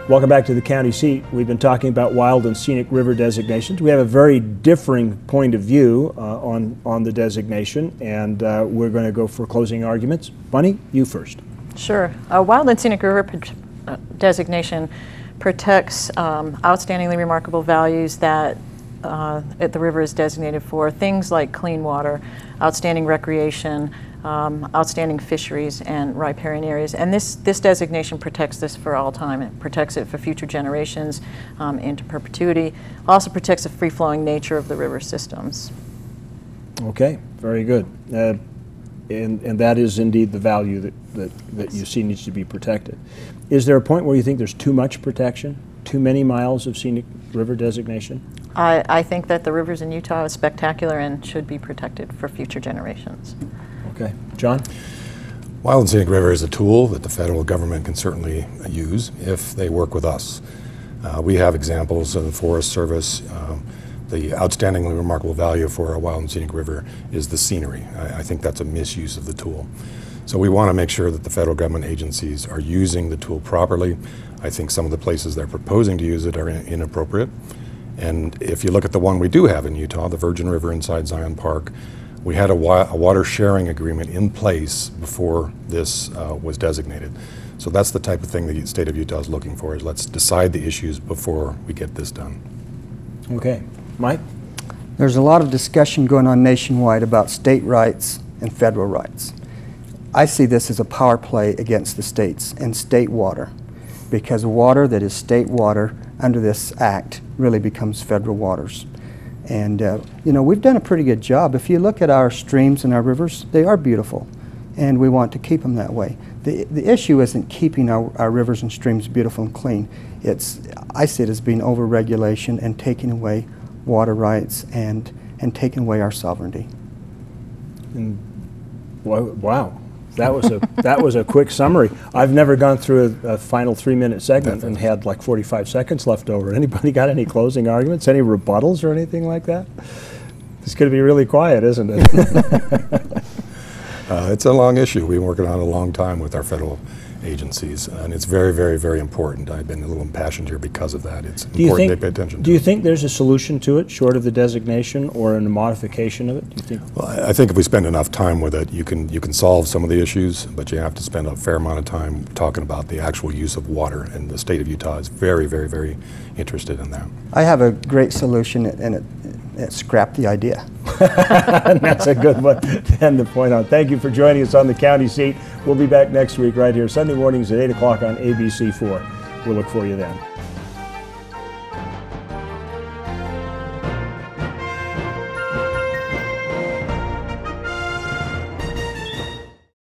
Welcome back to the county seat. We've been talking about wild and scenic river designations. We have a very differing point of view on the designation, and we're going to go for closing arguments. Bunny, you first. Sure. A wild and scenic river designation protects outstandingly remarkable values that the river is designated for, things like clean water, outstanding recreation, outstanding fisheries, and riparian areas. And this designation protects this for all time. It protects it for future generations into perpetuity. Also protects the free-flowing nature of the river systems. Okay, very good. And that is indeed the value that you see needs to be protected. Is there a point where you think there's too much protection, too many miles of scenic river designation? I think that the rivers in Utah are spectacular and should be protected for future generations. Okay. John? Wild and scenic river is a tool that the federal government can certainly use if they work with us. We have examples of the Forest Service. The outstandingly remarkable value for a wild and scenic river is the scenery. I think that's a misuse of the tool. So we want to make sure that the federal government agencies are using the tool properly. I think some of the places they're proposing to use it are inappropriate. And if you look at the one we do have in Utah, the Virgin River inside Zion Park, we had a water sharing agreement in place before this was designated. So that's the type of thing the state of Utah is looking for, is let's decide the issues before we get this done. Okay. Mike? There's a lot of discussion going on nationwide about state rights and federal rights. I see this as a power play against the states and state water, because water that is state water under this act really becomes federal waters. And you know, we've done a pretty good job. If you look at our streams and our rivers, they are beautiful, and we want to keep them that way. The issue isn't keeping our rivers and streams beautiful and clean. I see it as being over-regulation and taking away water rights and taking away our sovereignty. Wow. That was a quick summary. I've never gone through a final 3-minute segment and had like 45 seconds left over. Anybody got any closing arguments, any rebuttals or anything like that? It's going to be really quiet, isn't it? It's a long issue. We've been working on it a long time with our federal agencies, and it's very, very, very important. I've been a little impassioned here because of that. It's important to pay attention to. Do you think there's a solution to it, short of the designation or a modification of it? Do you think? Well, I think if we spend enough time with it, you can solve some of the issues, but you have to spend a fair amount of time talking about the actual use of water, and the state of Utah is very, very, very interested in that. I have a great solution, and it's scrap the idea. And that's a good one to end the point on. Thank you for joining us on the county seat. We'll be back next week right here, Sunday mornings at 8 o'clock on ABC4. We'll look for you then.